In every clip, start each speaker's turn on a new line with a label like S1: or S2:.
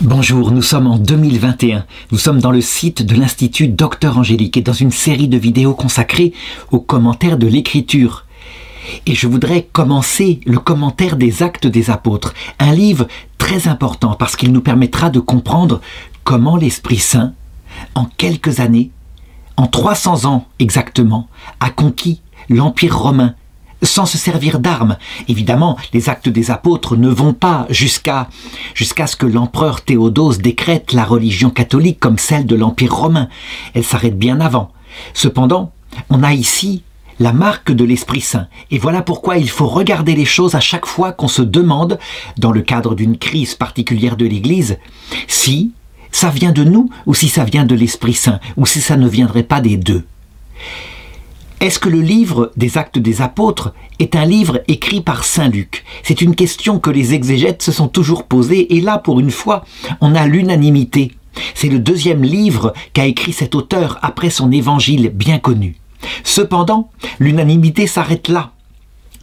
S1: Bonjour, nous sommes en 2021. Nous sommes dans le site de l'Institut Docteur Angélique et dans une série de vidéos consacrées aux commentaires de l'Écriture. Et je voudrais commencer le commentaire des Actes des Apôtres, un livre très important parce qu'il nous permettra de comprendre comment l'Esprit Saint, en quelques années, en 300 ans exactement, a conquis l'Empire romain, sans se servir d'armes. Évidemment, les Actes des Apôtres ne vont pas jusqu'à ce que l'empereur Théodose décrète la religion catholique comme celle de l'Empire romain. Elle s'arrête bien avant. Cependant, on a ici la marque de l'Esprit Saint. Et voilà pourquoi il faut regarder les choses à chaque fois qu'on se demande, dans le cadre d'une crise particulière de l'Église, si ça vient de nous ou si ça vient de l'Esprit Saint, ou si ça ne viendrait pas des deux. Est-ce que le livre des Actes des Apôtres est un livre écrit par Saint Luc? C'est une question que les exégètes se sont toujours posées, et là, pour une fois, on a l'unanimité. C'est le deuxième livre qu'a écrit cet auteur après son évangile bien connu. Cependant, l'unanimité s'arrête là.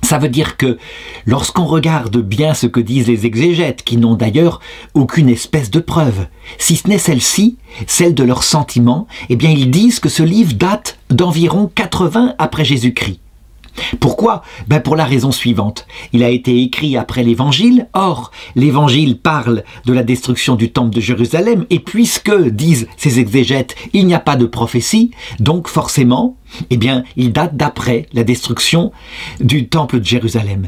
S1: Ça veut dire que lorsqu'on regarde bien ce que disent les exégètes, qui n'ont d'ailleurs aucune espèce de preuve, si ce n'est celle-ci, celle de leurs sentiments, eh bien ils disent que ce livre date d'environ 80 après Jésus-Christ. Pourquoi? Pour la raison suivante. Il a été écrit après l'Évangile. Or, l'Évangile parle de la destruction du temple de Jérusalem. Et puisque, disent ces exégètes, il n'y a pas de prophétie, donc forcément, il date d'après la destruction du temple de Jérusalem.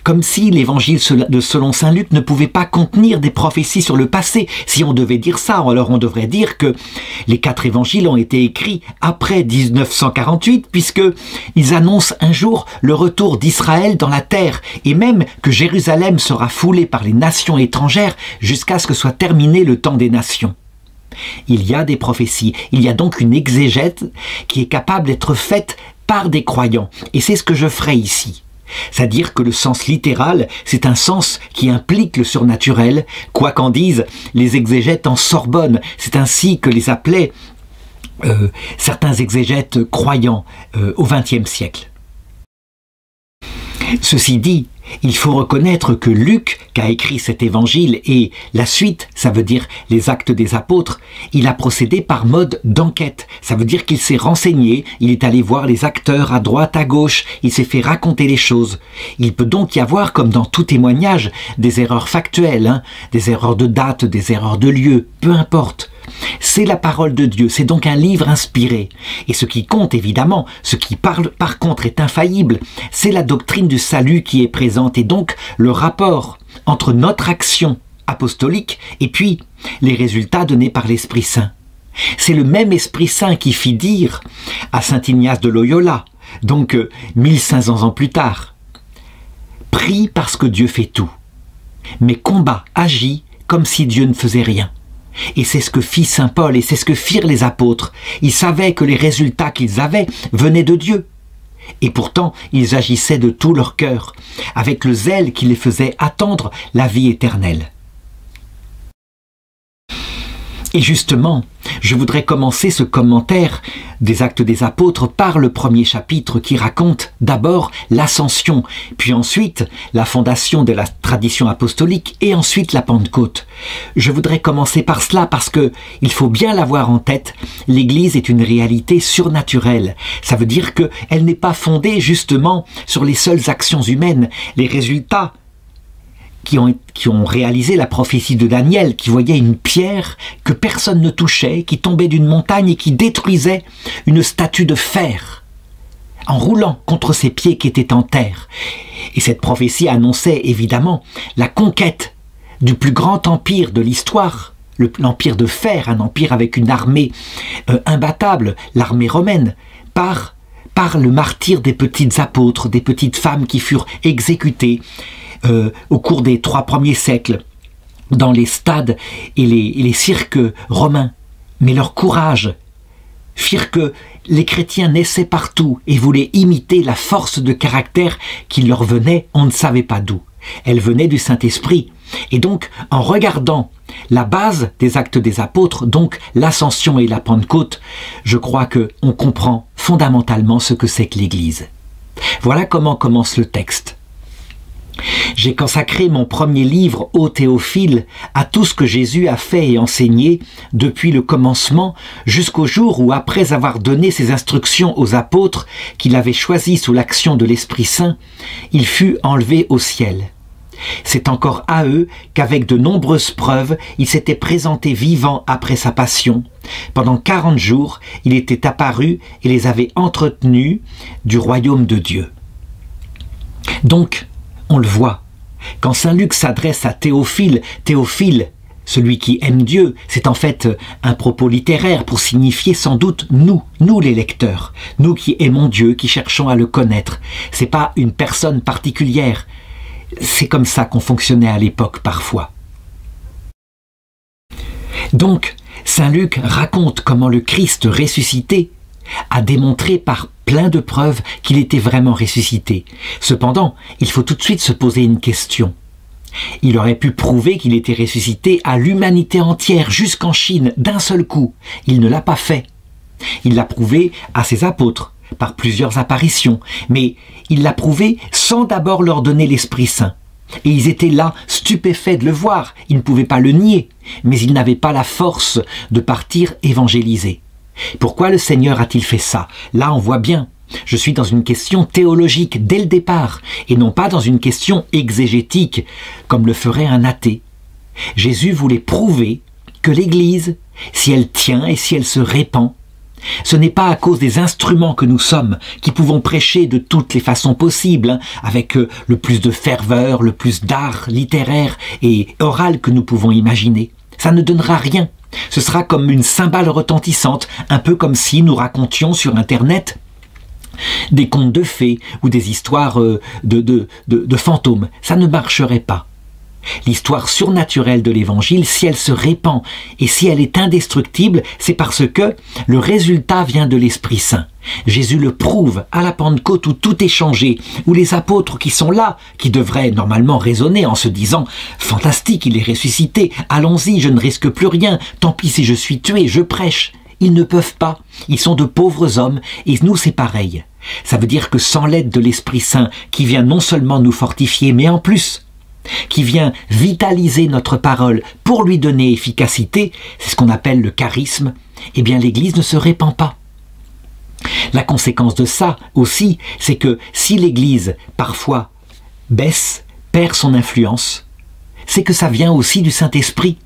S1: Comme si l'évangile selon saint Luc ne pouvait pas contenir des prophéties sur le passé. Si on devait dire ça, alors on devrait dire que les 4 évangiles ont été écrits après 1948, puisqu'ils annoncent un jour le retour d'Israël dans la terre, et même que Jérusalem sera foulée par les nations étrangères jusqu'à ce que soit terminé le temps des nations. Il y a des prophéties, il y a donc une exégèse qui est capable d'être faite par des croyants, et c'est ce que je ferai ici. C'est-à-dire que le sens littéral, c'est un sens qui implique le surnaturel, quoi qu'en disent les exégètes en Sorbonne. C'est ainsi que les appelaient certains exégètes croyants au XXe siècle. Ceci dit, il faut reconnaître que Luc, qui a écrit cet évangile, et la suite, ça veut dire les Actes des Apôtres, il a procédé par mode d'enquête. Ça veut dire qu'il s'est renseigné, il est allé voir les acteurs à droite, à gauche, il s'est fait raconter les choses. Il peut donc y avoir, comme dans tout témoignage, des erreurs factuelles, des erreurs de date, des erreurs de lieu, peu importe. C'est la parole de Dieu, c'est donc un livre inspiré. Et ce qui compte évidemment, ce qui par contre est infaillible, c'est la doctrine du salut qui est présente et donc le rapport entre notre action apostolique et puis les résultats donnés par l'Esprit Saint. C'est le même Esprit Saint qui fit dire à saint Ignace de Loyola, donc 1500 ans plus tard, « Prie parce que Dieu fait tout, mais combat, agis comme si Dieu ne faisait rien. » Et c'est ce que fit saint Paul et c'est ce que firent les apôtres. Ils savaient que les résultats qu'ils avaient venaient de Dieu. Et pourtant, ils agissaient de tout leur cœur, avec le zèle qui les faisait attendre la vie éternelle. Et justement, je voudrais commencer ce commentaire des Actes des Apôtres par le premier chapitre qui raconte d'abord l'ascension, puis ensuite la fondation de la tradition apostolique et ensuite la Pentecôte. Je voudrais commencer par cela parce que il faut bien l'avoir en tête, l'Église est une réalité surnaturelle. Ça veut dire qu'elle n'est pas fondée justement sur les seules actions humaines. Les résultats qui ont réalisé la prophétie de Daniel, qui voyait une pierre que personne ne touchait, qui tombait d'une montagne et qui détruisait une statue de fer, en roulant contre ses pieds qui étaient en terre. Et cette prophétie annonçait évidemment la conquête du plus grand empire de l'histoire, l'empire de fer, un empire avec une armée imbattable, l'armée romaine, par le martyre des petites apôtres, des petites femmes qui furent exécutées au cours des 3 premiers siècles, dans les stades et les cirques romains. Mais leur courage firent que les chrétiens naissaient partout et voulaient imiter la force de caractère qui leur venait, on ne savait pas d'où. Elle venait du Saint-Esprit. Et donc, en regardant la base des Actes des Apôtres, donc l'Ascension et la Pentecôte, je crois qu'on comprend fondamentalement ce que c'est que l'Église. Voilà comment commence le texte. J'ai consacré mon premier livre, Ô Théophile, à tout ce que Jésus a fait et enseigné depuis le commencement jusqu'au jour où, après avoir donné ses instructions aux apôtres qu'il avait choisis sous l'action de l'Esprit Saint, il fut enlevé au ciel. C'est encore à eux qu'avec de nombreuses preuves, il s'était présenté vivant après sa passion. Pendant 40 jours, il était apparu et les avait entretenus du royaume de Dieu. Donc, on le voit, quand saint Luc s'adresse à Théophile, Théophile, celui qui aime Dieu, c'est en fait un propos littéraire pour signifier sans doute nous les lecteurs, nous qui aimons Dieu, qui cherchons à le connaître. C'est pas une personne particulière. C'est comme ça qu'on fonctionnait à l'époque parfois. Donc, saint Luc raconte comment le Christ ressuscité a démontré par plein de preuves qu'il était vraiment ressuscité. Cependant, il faut tout de suite se poser une question. Il aurait pu prouver qu'il était ressuscité à l'humanité entière, jusqu'en Chine, d'un seul coup. Il ne l'a pas fait. Il l'a prouvé à ses apôtres, par plusieurs apparitions, mais il l'a prouvé sans d'abord leur donner l'Esprit Saint. Et ils étaient là, stupéfaits de le voir, ils ne pouvaient pas le nier, mais ils n'avaient pas la force de partir évangéliser. Pourquoi le Seigneur a-t-il fait ça? Là, on voit bien. Je suis dans une question théologique dès le départ, et non pas dans une question exégétique, comme le ferait un athée. Jésus voulait prouver que l'Église, si elle tient et si elle se répand, ce n'est pas à cause des instruments que nous sommes, qui pouvons prêcher de toutes les façons possibles, avec le plus de ferveur, le plus d'art littéraire et oral que nous pouvons imaginer. Ça ne donnera rien. Ce sera comme une cymbale retentissante, un peu comme si nous racontions sur Internet des contes de fées ou des histoires de fantômes. Ça ne marcherait pas. L'histoire surnaturelle de l'Évangile, si elle se répand et si elle est indestructible, c'est parce que le résultat vient de l'Esprit Saint. Jésus le prouve à la Pentecôte où tout est changé, où les apôtres qui sont là, qui devraient normalement raisonner en se disant « Fantastique, il est ressuscité, allons-y, je ne risque plus rien, tant pis si je suis tué, je prêche ». Ils ne peuvent pas, ils sont de pauvres hommes, et nous c'est pareil. Ça veut dire que sans l'aide de l'Esprit Saint, qui vient non seulement nous fortifier, mais en plus, qui vient vitaliser notre parole pour lui donner efficacité, c'est ce qu'on appelle le charisme, eh bien l'Église ne se répand pas. La conséquence de ça aussi, c'est que si l'Église, parfois, baisse, perd son influence, c'est que ça vient aussi du Saint-Esprit.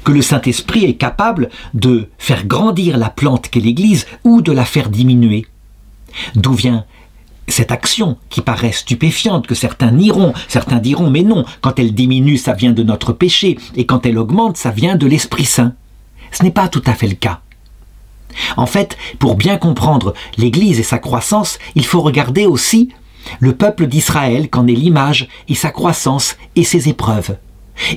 S1: Que le Saint-Esprit est capable de faire grandir la plante qu'est l'Église ou de la faire diminuer. D'où vient cette action qui paraît stupéfiante, que certains nieront, certains diront mais non, quand elle diminue ça vient de notre péché et quand elle augmente ça vient de l'Esprit Saint. Ce n'est pas tout à fait le cas. En fait, pour bien comprendre l'Église et sa croissance, il faut regarder aussi le peuple d'Israël qu'en est l'image et sa croissance et ses épreuves.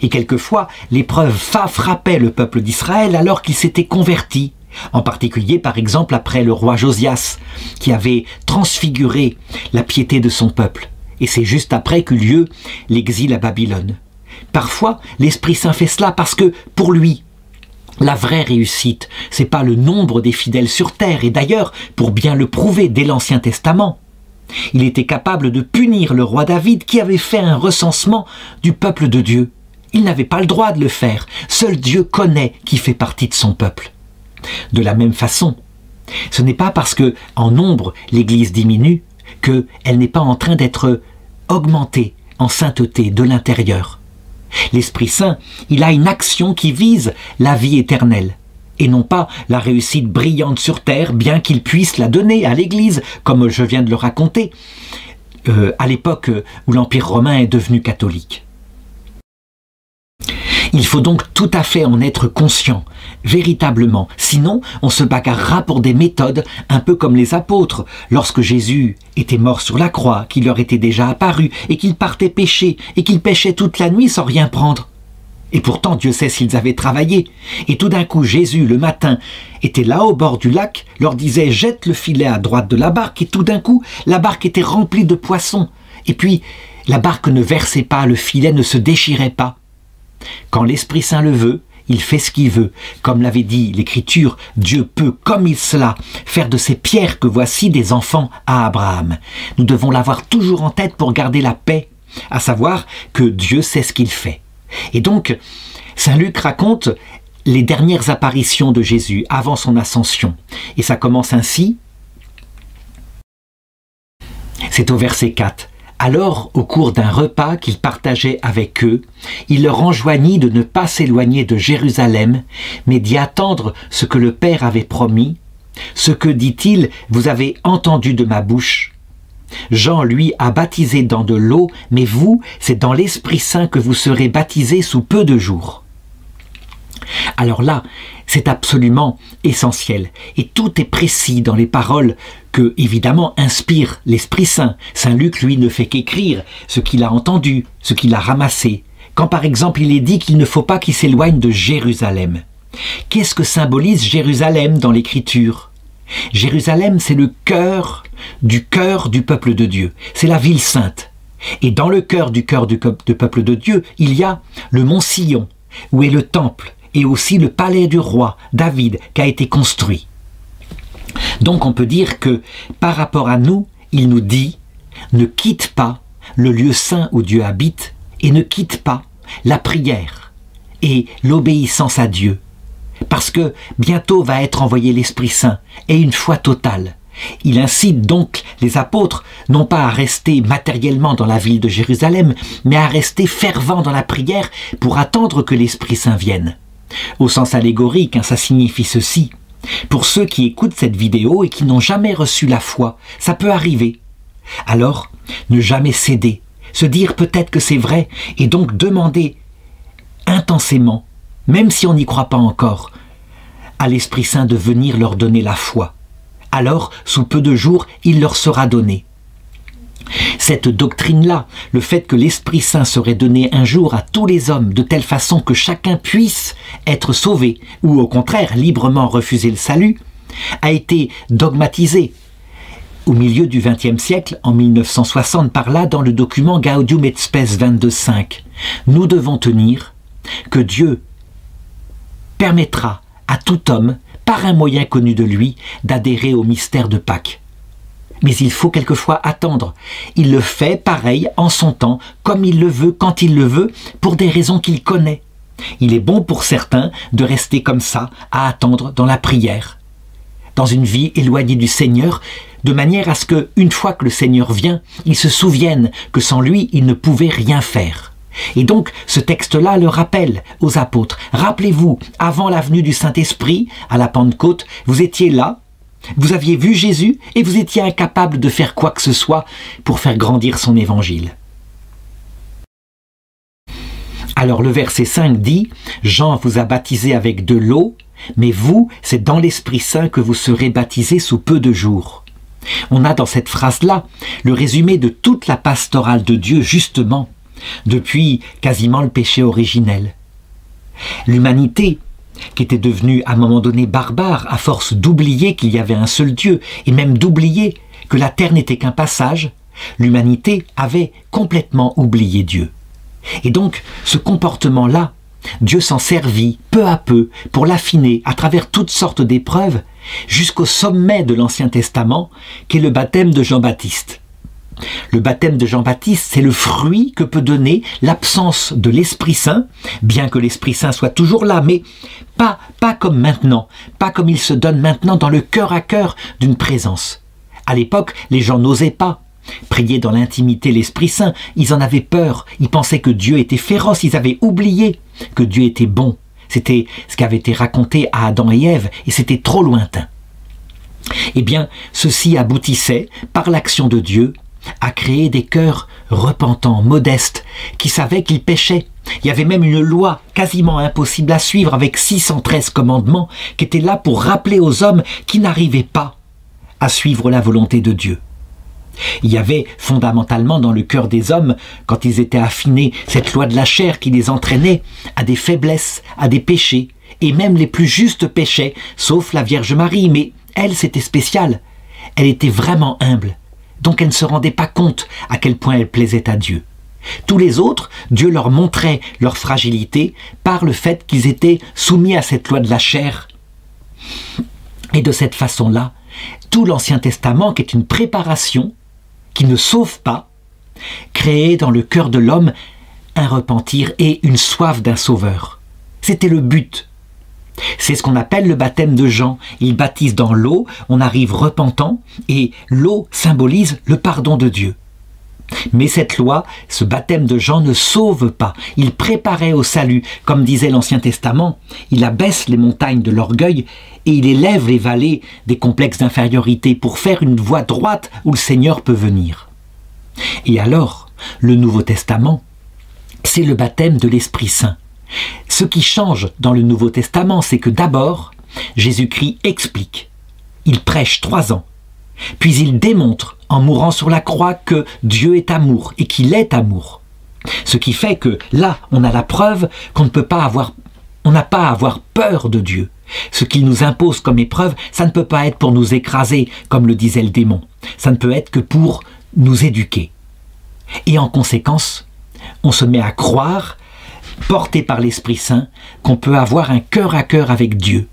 S1: Et quelquefois, l'épreuve frappait le peuple d'Israël alors qu'il s'était converti. En particulier, par exemple, après le roi Josias, qui avait transfiguré la piété de son peuple. Et c'est juste après qu'eut lieu l'exil à Babylone. Parfois, l'Esprit Saint fait cela parce que, pour lui, la vraie réussite, c'est pas le nombre des fidèles sur terre. Et d'ailleurs, pour bien le prouver dès l'Ancien Testament, il était capable de punir le roi David qui avait fait un recensement du peuple de Dieu. Il n'avait pas le droit de le faire. Seul Dieu connaît qui fait partie de son peuple. De la même façon, ce n'est pas parce que, en nombre, l'Église diminue qu'elle n'est pas en train d'être augmentée en sainteté de l'intérieur. L'Esprit Saint, il a une action qui vise la vie éternelle, et non pas la réussite brillante sur terre, bien qu'il puisse la donner à l'Église, comme je viens de le raconter, à l'époque où l'Empire romain est devenu catholique. Il faut donc tout à fait en être conscient, véritablement. Sinon, on se bagarrera pour des méthodes, un peu comme les apôtres, lorsque Jésus était mort sur la croix, qu'il leur était déjà apparu, et qu'il partait pêcher, et qu'ils pêchaient toute la nuit sans rien prendre. Et pourtant, Dieu sait s'ils avaient travaillé. Et tout d'un coup, Jésus, le matin, était là au bord du lac, leur disait « Jette le filet à droite de la barque », et tout d'un coup, la barque était remplie de poissons. Et puis, la barque ne versait pas, le filet ne se déchirait pas. Quand l'Esprit Saint le veut, il fait ce qu'il veut. Comme l'avait dit l'Écriture, Dieu peut, comme il cela, faire de ces pierres que voici des enfants à Abraham. Nous devons l'avoir toujours en tête pour garder la paix à savoir que Dieu sait ce qu'il fait. Et donc, Saint Luc raconte les dernières apparitions de Jésus avant son ascension. Et ça commence ainsi. C'est au verset 4. Alors, au cours d'un repas qu'il partageait avec eux, il leur enjoignit de ne pas s'éloigner de Jérusalem, mais d'y attendre ce que le Père avait promis. Ce que, dit-il, vous avez entendu de ma bouche. Jean, lui, a baptisé dans de l'eau, mais vous, c'est dans l'Esprit Saint que vous serez baptisés sous peu de jours. Alors là, c'est absolument essentiel. Et tout est précis dans les paroles que, évidemment, inspire l'Esprit Saint. Saint Luc, lui, ne fait qu'écrire ce qu'il a entendu, ce qu'il a ramassé. Quand, par exemple, il est dit qu'il ne faut pas qu'il s'éloigne de Jérusalem. Qu'est-ce que symbolise Jérusalem dans l'Écriture? Jérusalem, c'est le cœur du peuple de Dieu. C'est la ville sainte. Et dans le cœur du peuple de Dieu, il y a le mont Sion, où est le temple, et aussi le palais du roi David qui a été construit. Donc on peut dire que par rapport à nous, il nous dit « Ne quitte pas le lieu saint où Dieu habite et ne quitte pas la prière et l'obéissance à Dieu. Parce que bientôt va être envoyé l'Esprit Saint et une foi totale. » Il incite donc les apôtres non pas à rester matériellement dans la ville de Jérusalem, mais à rester fervents dans la prière pour attendre que l'Esprit Saint vienne. Au sens allégorique, ça signifie ceci. Pour ceux qui écoutent cette vidéo et qui n'ont jamais reçu la foi, ça peut arriver. Alors, ne jamais céder, se dire peut-être que c'est vrai, et donc demander intensément, même si on n'y croit pas encore, à l'Esprit Saint de venir leur donner la foi. Alors, sous peu de jours, il leur sera donné. Cette doctrine-là, le fait que l'Esprit Saint serait donné un jour à tous les hommes de telle façon que chacun puisse être sauvé, ou au contraire librement refuser le salut, a été dogmatisé au milieu du XXe siècle, en 1960 par là, dans le document Gaudium et Spes 22.5. Nous devons tenir que Dieu permettra à tout homme, par un moyen connu de lui, d'adhérer au mystère de Pâques. Mais il faut quelquefois attendre. Il le fait pareil en son temps, comme il le veut, quand il le veut, pour des raisons qu'il connaît. Il est bon pour certains de rester comme ça, à attendre dans la prière, dans une vie éloignée du Seigneur, de manière à ce que, une fois que le Seigneur vient, ils se souviennent que sans lui, ils ne pouvaient rien faire. Et donc, ce texte-là le rappelle aux apôtres. Rappelez-vous, avant la venue du Saint-Esprit, à la Pentecôte, vous étiez là, vous aviez vu Jésus et vous étiez incapable de faire quoi que ce soit pour faire grandir son évangile. Alors le verset 5 dit « Jean vous a baptisé avec de l'eau, mais vous, c'est dans l'Esprit Saint que vous serez baptisés sous peu de jours. » On a dans cette phrase-là le résumé de toute la pastorale de Dieu, justement, depuis quasiment le péché originel. L'humanité, qui était devenue à un moment donné barbare, à force d'oublier qu'il y avait un seul Dieu, et même d'oublier que la terre n'était qu'un passage, l'humanité avait complètement oublié Dieu. Et donc, ce comportement-là, Dieu s'en servit peu à peu pour l'affiner à travers toutes sortes d'épreuves, jusqu'au sommet de l'Ancien Testament, qui est le baptême de Jean-Baptiste. Le baptême de Jean-Baptiste, c'est le fruit que peut donner l'absence de l'Esprit Saint, bien que l'Esprit Saint soit toujours là, mais pas comme maintenant, pas comme il se donne maintenant dans le cœur à cœur d'une présence. À l'époque, les gens n'osaient pas prier dans l'intimité l'Esprit Saint, ils en avaient peur, ils pensaient que Dieu était féroce, ils avaient oublié que Dieu était bon. C'était ce qui avait été raconté à Adam et Ève, et c'était trop lointain. Eh bien, ceci aboutissait, par l'action de Dieu, à créer des cœurs repentants, modestes, qui savaient qu'ils péchaient. Il y avait même une loi quasiment impossible à suivre avec 613 commandements qui étaient là pour rappeler aux hommes qui n'arrivaient pas à suivre la volonté de Dieu. Il y avait fondamentalement dans le cœur des hommes, quand ils étaient affinés, cette loi de la chair qui les entraînait à des faiblesses, à des péchés, et même les plus justes péchaient, sauf la Vierge Marie, mais elle c'était spécial, elle était vraiment humble. Donc elle ne se rendait pas compte à quel point elle plaisait à Dieu. Tous les autres, Dieu leur montrait leur fragilité par le fait qu'ils étaient soumis à cette loi de la chair. Et de cette façon-là, tout l'Ancien Testament, qui est une préparation, qui ne sauve pas, créait dans le cœur de l'homme un repentir et une soif d'un sauveur. C'était le but. C'est ce qu'on appelle le baptême de Jean. Il baptise dans l'eau, on arrive repentant, et l'eau symbolise le pardon de Dieu. Mais cette loi, ce baptême de Jean ne sauve pas. Il préparait au salut, comme disait l'Ancien Testament. Il abaisse les montagnes de l'orgueil et il élève les vallées des complexes d'infériorité pour faire une voie droite où le Seigneur peut venir. Et alors, le Nouveau Testament, c'est le baptême de l'Esprit Saint. Ce qui change dans le Nouveau Testament, c'est que d'abord, Jésus-Christ explique. Il prêche 3 ans. Puis il démontre, en mourant sur la croix, que Dieu est amour et qu'il est amour. Ce qui fait que là, on a la preuve qu'on n'a pas à avoir peur de Dieu. Ce qu'il nous impose comme épreuve, ça ne peut pas être pour nous écraser, comme le disait le démon. Ça ne peut être que pour nous éduquer. Et en conséquence, on se met à croire, porté par l'Esprit Saint, qu'on peut avoir un cœur à cœur avec Dieu.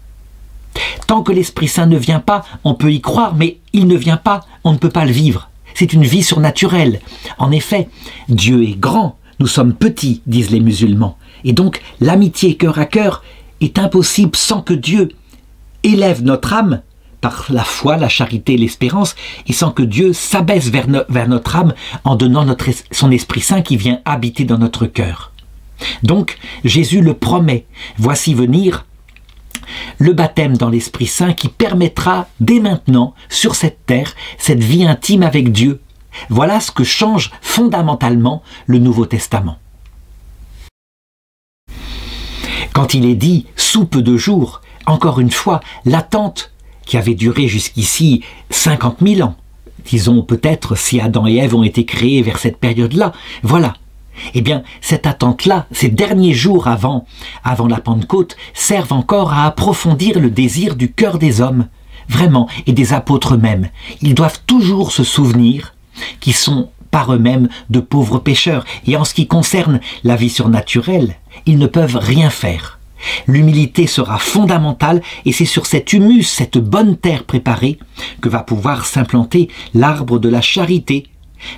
S1: Tant que l'Esprit Saint ne vient pas, on peut y croire, mais il ne vient pas, on ne peut pas le vivre. C'est une vie surnaturelle. En effet, Dieu est grand, nous sommes petits, disent les musulmans. Et donc, l'amitié cœur à cœur est impossible sans que Dieu élève notre âme par la foi, la charité et l'espérance, et sans que Dieu s'abaisse vers notre âme en donnant son Esprit Saint qui vient habiter dans notre cœur. Donc, Jésus le promet, voici venir le baptême dans l'Esprit Saint qui permettra dès maintenant, sur cette terre, cette vie intime avec Dieu. Voilà ce que change fondamentalement le Nouveau Testament. Quand il est dit « sous peu de jours », encore une fois, l'attente qui avait duré jusqu'ici 50 000 ans, disons peut-être si Adam et Ève ont été créés vers cette période-là, voilà. Eh bien, cette attente-là, ces derniers jours avant la Pentecôte, servent encore à approfondir le désir du cœur des hommes, vraiment, et des apôtres eux-mêmes. Ils doivent toujours se souvenir qu'ils sont par eux-mêmes de pauvres pécheurs, et en ce qui concerne la vie surnaturelle, ils ne peuvent rien faire. L'humilité sera fondamentale, et c'est sur cet humus, cette bonne terre préparée, que va pouvoir s'implanter l'arbre de la charité,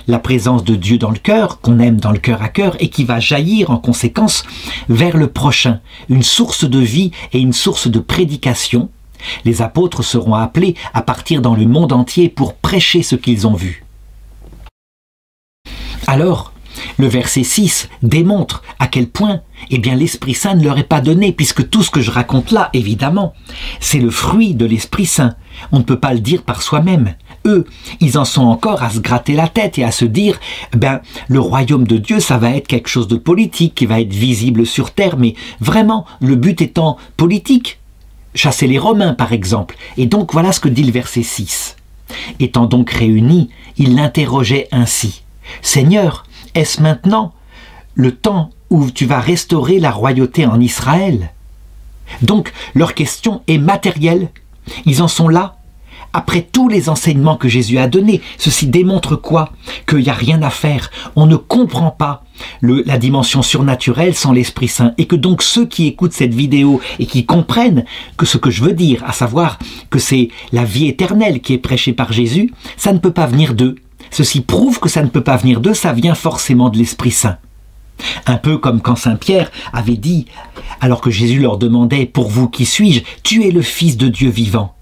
S1: la présence de Dieu dans le cœur, qu'on aime dans le cœur à cœur, et qui va jaillir en conséquence vers le prochain, une source de vie et une source de prédication. Les apôtres seront appelés à partir dans le monde entier pour prêcher ce qu'ils ont vu. Alors, le verset 6 démontre à quel point l'Esprit Saint ne leur est pas donné, puisque tout ce que je raconte là, évidemment, c'est le fruit de l'Esprit Saint. On ne peut pas le dire par soi-même. Eux, ils en sont encore à se gratter la tête et à se dire le royaume de Dieu, ça va être quelque chose de politique, qui va être visible sur terre, mais vraiment, le but étant politique. Chasser les Romains, par exemple. Et donc, voilà ce que dit le verset 6. Étant donc réunis, ils l'interrogeaient ainsi. « Seigneur, est-ce maintenant le temps où tu vas restaurer la royauté en Israël ?» Donc, leur question est matérielle. Ils en sont là. Après tous les enseignements que Jésus a donnés, ceci démontre quoi? Qu'il n'y a rien à faire. On ne comprend pas la dimension surnaturelle sans l'Esprit Saint. Et que donc ceux qui écoutent cette vidéo et qui comprennent que ce que je veux dire, à savoir que c'est la vie éternelle qui est prêchée par Jésus, ça ne peut pas venir d'eux. Ceci prouve que ça ne peut pas venir d'eux, ça vient forcément de l'Esprit Saint. Un peu comme quand Saint Pierre avait dit, alors que Jésus leur demandait « Pour vous, qui suis-je ? Tu es le Fils de Dieu vivant. »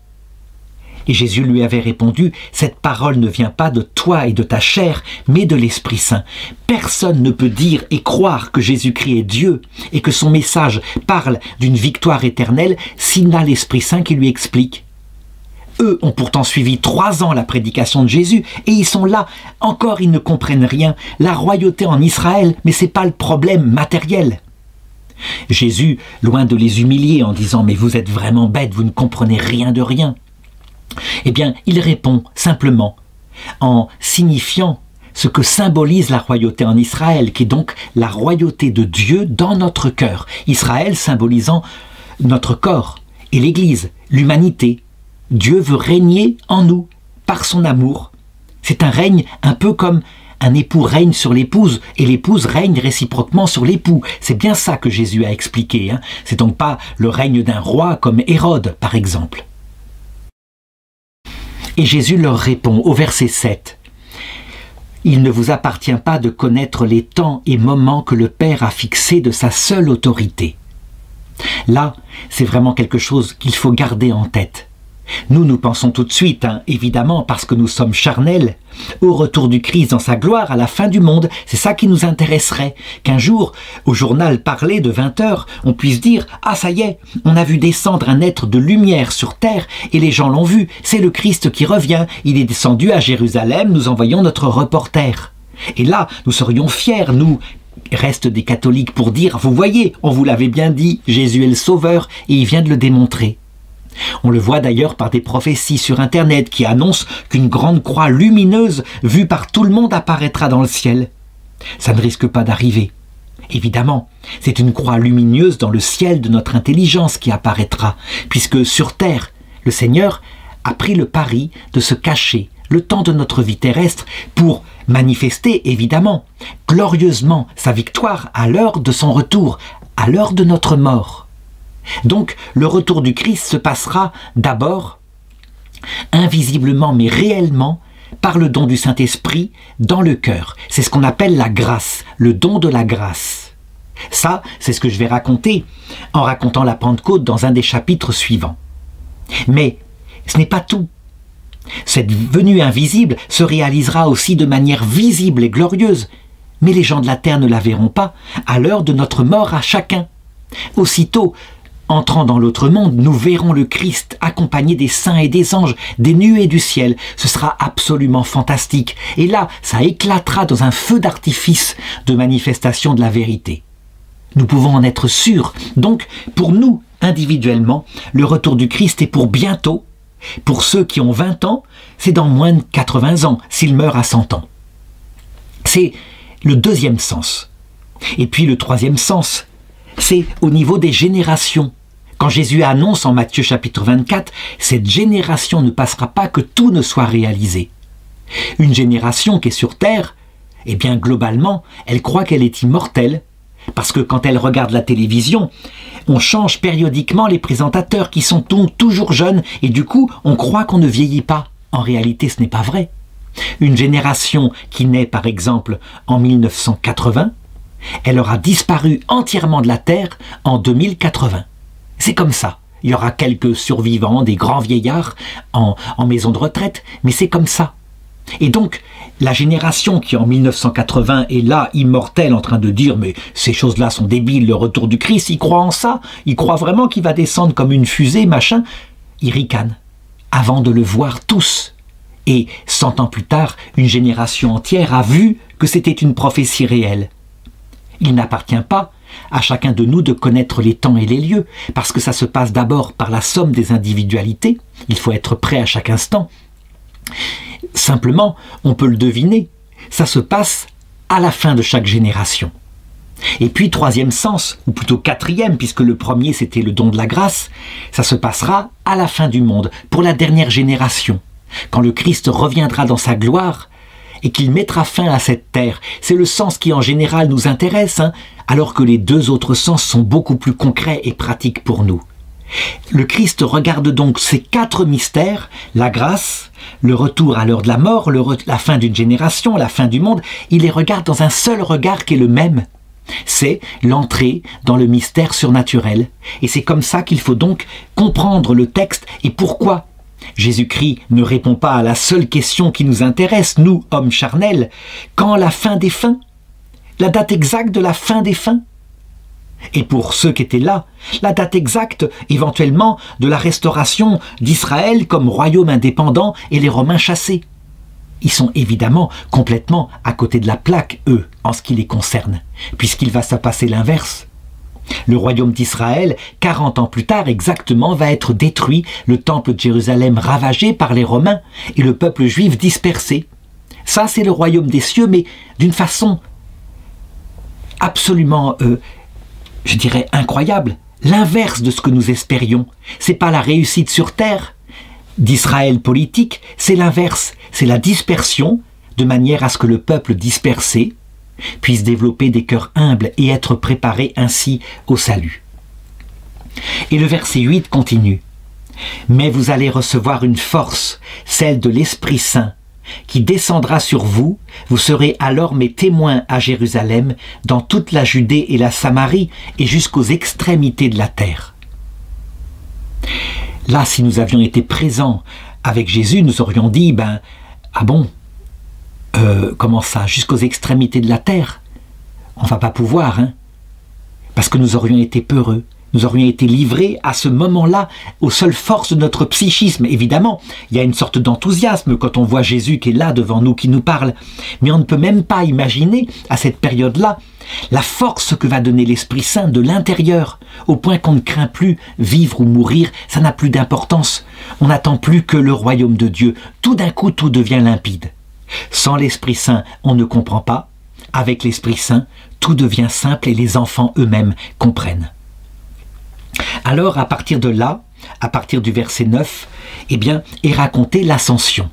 S1: Et Jésus lui avait répondu « Cette parole ne vient pas de toi et de ta chair, mais de l'Esprit Saint. Personne ne peut dire et croire que Jésus-Christ est Dieu et que son message parle d'une victoire éternelle s'il n'a l'Esprit Saint qui lui explique. » Eux ont pourtant suivi 3 ans la prédication de Jésus et ils sont là, encore ils ne comprennent rien. La royauté en Israël, mais c'est pas le problème matériel. Jésus, loin de les humilier en disant « Mais vous êtes vraiment bêtes, vous ne comprenez rien de rien », eh bien, il répond simplement en signifiant ce que symbolise la royauté en Israël, qui est donc la royauté de Dieu dans notre cœur. Israël symbolisant notre corps et l'Église, l'humanité. Dieu veut régner en nous par son amour. C'est un règne un peu comme un époux règne sur l'épouse et l'épouse règne réciproquement sur l'époux. C'est bien ça que Jésus a expliqué. C'est donc pas le règne d'un roi comme Hérode, par exemple. Et Jésus leur répond au verset 7. Il ne vous appartient pas de connaître les temps et moments que le Père a fixés de sa seule autorité. Là, c'est vraiment quelque chose qu'il faut garder en tête. Nous pensons tout de suite, évidemment, parce que nous sommes charnels, au retour du Christ dans sa gloire à la fin du monde. C'est ça qui nous intéresserait. Qu'un jour, au journal parlé de 20 heures, on puisse dire « Ah, ça y est, on a vu descendre un être de lumière sur terre et les gens l'ont vu. C'est le Christ qui revient. Il est descendu à Jérusalem, nous envoyons notre reporter. » Et là, nous serions fiers, nous, reste des catholiques, pour dire « Vous voyez, on vous l'avait bien dit, Jésus est le Sauveur et il vient de le démontrer. » On le voit d'ailleurs par des prophéties sur Internet qui annoncent qu'une grande croix lumineuse vue par tout le monde apparaîtra dans le ciel. Ça ne risque pas d'arriver. Évidemment, c'est une croix lumineuse dans le ciel de notre intelligence qui apparaîtra, puisque sur terre, le Seigneur a pris le pari de se cacher le temps de notre vie terrestre pour manifester, évidemment, glorieusement sa victoire à l'heure de son retour, à l'heure de notre mort. Donc, le retour du Christ se passera d'abord, invisiblement mais réellement, par le don du Saint-Esprit dans le cœur. C'est ce qu'on appelle la grâce, le don de la grâce. Ça, c'est ce que je vais raconter en racontant la Pentecôte dans un des chapitres suivants. Mais ce n'est pas tout. Cette venue invisible se réalisera aussi de manière visible et glorieuse, mais les gens de la terre ne la verront pas à l'heure de notre mort à chacun. Aussitôt, entrant dans l'autre monde, nous verrons le Christ accompagné des saints et des anges, des nuées du ciel. Ce sera absolument fantastique. Et là, ça éclatera dans un feu d'artifice de manifestation de la vérité. Nous pouvons en être sûrs. Donc, pour nous, individuellement, le retour du Christ est pour bientôt. Pour ceux qui ont 20 ans, c'est dans moins de 80 ans, s'il meurt à 100 ans. C'est le deuxième sens. Et puis le troisième sens, c'est au niveau des générations. Quand Jésus annonce en Matthieu chapitre 24, cette génération ne passera pas que tout ne soit réalisé. Une génération qui est sur terre, eh bien globalement, elle croit qu'elle est immortelle, parce que quand elle regarde la télévision, on change périodiquement les présentateurs qui sont toujours jeunes, et du coup, on croit qu'on ne vieillit pas. En réalité, ce n'est pas vrai. Une génération qui naît par exemple en 1980, elle aura disparu entièrement de la Terre en 2080. C'est comme ça. Il y aura quelques survivants, des grands vieillards en maison de retraite, mais c'est comme ça. Et donc, la génération qui en 1980 est là, immortelle, en train de dire « mais ces choses-là sont débiles, le retour du Christ, ils croient en ça, ils croient vraiment qu'il va descendre comme une fusée, machin », ils ricanent, avant de le voir tous. Et 100 ans plus tard, une génération entière a vu que c'était une prophétie réelle. Il n'appartient pas à chacun de nous de connaître les temps et les lieux, parce que ça se passe d'abord par la somme des individualités. Il faut être prêt à chaque instant. Simplement, on peut le deviner, ça se passe à la fin de chaque génération. Et puis, troisième sens, ou plutôt quatrième, puisque le premier c'était le don de la grâce, ça se passera à la fin du monde, pour la dernière génération, quand le Christ reviendra dans sa gloire, et qu'il mettra fin à cette terre. C'est le sens qui en général nous intéresse, alors que les deux autres sens sont beaucoup plus concrets et pratiques pour nous. Le Christ regarde donc ces quatre mystères, la grâce, le retour à l'heure de la mort, la fin d'une génération, la fin du monde, il les regarde dans un seul regard qui est le même. C'est l'entrée dans le mystère surnaturel. Et c'est comme ça qu'il faut donc comprendre le texte et pourquoi Jésus-Christ ne répond pas à la seule question qui nous intéresse, nous, hommes charnels. Quand la fin des fins? La date exacte de la fin des fins? Et pour ceux qui étaient là, la date exacte, éventuellement, de la restauration d'Israël comme royaume indépendant et les Romains chassés. Ils sont évidemment complètement à côté de la plaque, eux, en ce qui les concerne, puisqu'il va se passer l'inverse. Le royaume d'Israël, 40 ans plus tard exactement, va être détruit, le temple de Jérusalem ravagé par les Romains et le peuple juif dispersé. Ça, c'est le royaume des cieux, mais d'une façon absolument, je dirais, incroyable. L'inverse de ce que nous espérions. C'est pas la réussite sur terre d'Israël politique, c'est l'inverse. C'est la dispersion, de manière à ce que le peuple dispersé puisse développer des cœurs humbles et être préparé ainsi au salut. Et le verset 8 continue. « Mais vous allez recevoir une force, celle de l'Esprit Saint, qui descendra sur vous, vous serez alors mes témoins à Jérusalem, dans toute la Judée et la Samarie, et jusqu'aux extrémités de la terre. » Là, si nous avions été présents avec Jésus, nous aurions dit, ah bon, comment ça, jusqu'aux extrémités de la terre? On ne va pas pouvoir, hein? Parce que nous aurions été peureux. Nous aurions été livrés à ce moment-là aux seules forces de notre psychisme. Évidemment, il y a une sorte d'enthousiasme quand on voit Jésus qui est là devant nous, qui nous parle. Mais on ne peut même pas imaginer, à cette période-là, la force que va donner l'Esprit Saint de l'intérieur, au point qu'on ne craint plus vivre ou mourir, ça n'a plus d'importance. On n'attend plus que le royaume de Dieu. Tout d'un coup, tout devient limpide. Sans l'Esprit Saint, on ne comprend pas. Avec l'Esprit Saint, tout devient simple et les enfants eux-mêmes comprennent. Alors, à partir de là, à partir du verset 9, est racontée l'ascension.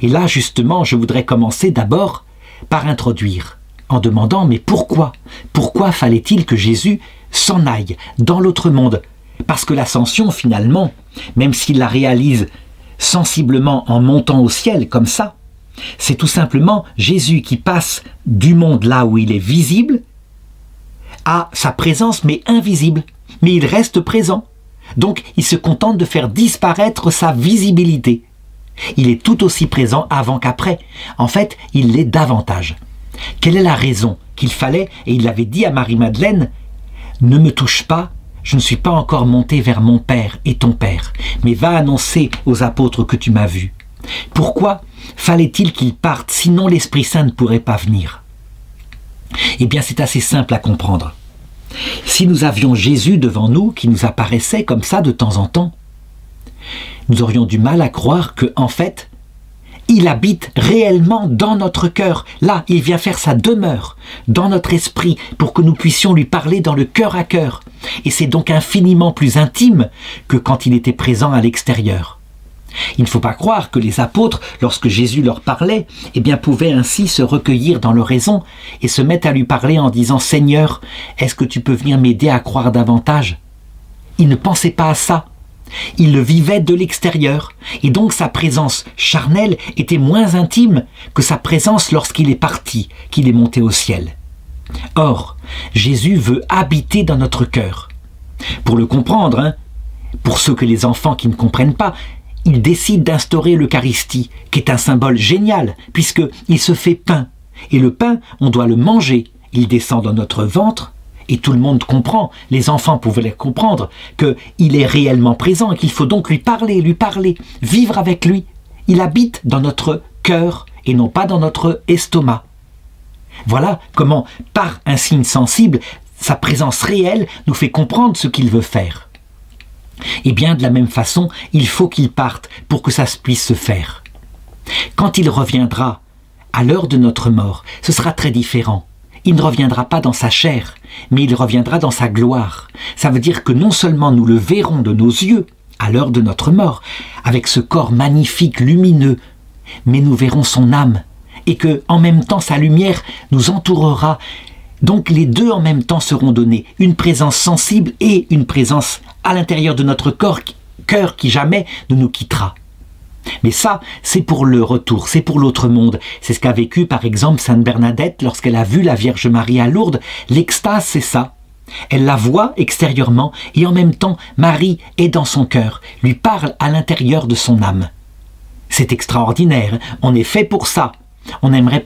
S1: Et là, justement, je voudrais commencer d'abord par introduire, en demandant, mais pourquoi? Pourquoi fallait-il que Jésus s'en aille dans l'autre monde? Parce que l'ascension, finalement, même s'il la réalise sensiblement en montant au ciel, comme ça, c'est tout simplement Jésus qui passe du monde là où il est visible à sa présence, mais invisible. Mais il reste présent. Donc, il se contente de faire disparaître sa visibilité. Il est tout aussi présent avant qu'après. En fait, il l'est davantage. Quelle est la raison qu'il fallait, et il l'avait dit à Marie-Madeleine, « Ne me touche pas, je ne suis pas encore monté vers mon Père et ton Père, mais va annoncer aux apôtres que tu m'as vu. » Pourquoi fallait-il qu'il parte, sinon l'Esprit Saint ne pourrait pas venir? Eh bien, c'est assez simple à comprendre. Si nous avions Jésus devant nous, qui nous apparaissait comme ça de temps en temps, nous aurions du mal à croire que, en fait, il habite réellement dans notre cœur. Là, il vient faire sa demeure dans notre esprit pour que nous puissions lui parler dans le cœur à cœur. Et c'est donc infiniment plus intime que quand il était présent à l'extérieur. Il ne faut pas croire que les apôtres, lorsque Jésus leur parlait, pouvaient ainsi se recueillir dans leur raison et se mettre à lui parler en disant « Seigneur, est-ce que tu peux venir m'aider à croire davantage ?» Ils ne pensaient pas à ça. Ils le vivaient de l'extérieur et donc sa présence charnelle était moins intime que sa présence lorsqu'il est parti, qu'il est monté au ciel. Or, Jésus veut habiter dans notre cœur. Pour le comprendre, pour ceux que les enfants qui ne comprennent pas, il décide d'instaurer l'Eucharistie, qui est un symbole génial, puisqu'il se fait pain. Et le pain, on doit le manger. Il descend dans notre ventre, et tout le monde comprend, les enfants pouvaient le comprendre, qu'il est réellement présent et qu'il faut donc lui parler, vivre avec lui. Il habite dans notre cœur et non pas dans notre estomac. Voilà comment, par un signe sensible, sa présence réelle nous fait comprendre ce qu'il veut faire. Et bien de la même façon, il faut qu'il parte pour que ça puisse se faire. Quand il reviendra, à l'heure de notre mort, ce sera très différent. Il ne reviendra pas dans sa chair, mais il reviendra dans sa gloire. Ça veut dire que non seulement nous le verrons de nos yeux, à l'heure de notre mort, avec ce corps magnifique, lumineux, mais nous verrons son âme, et que, en même temps, sa lumière nous entourera. Donc les deux en même temps seront donnés, une présence sensible et une présence à l'intérieur de notre cœur qui jamais ne nous quittera. Mais ça, c'est pour le retour, c'est pour l'autre monde. C'est ce qu'a vécu par exemple Sainte Bernadette lorsqu'elle a vu la Vierge Marie à Lourdes. L'extase, c'est ça. Elle la voit extérieurement et en même temps, Marie est dans son cœur, lui parle à l'intérieur de son âme. C'est extraordinaire, on est fait pour ça. On aimerait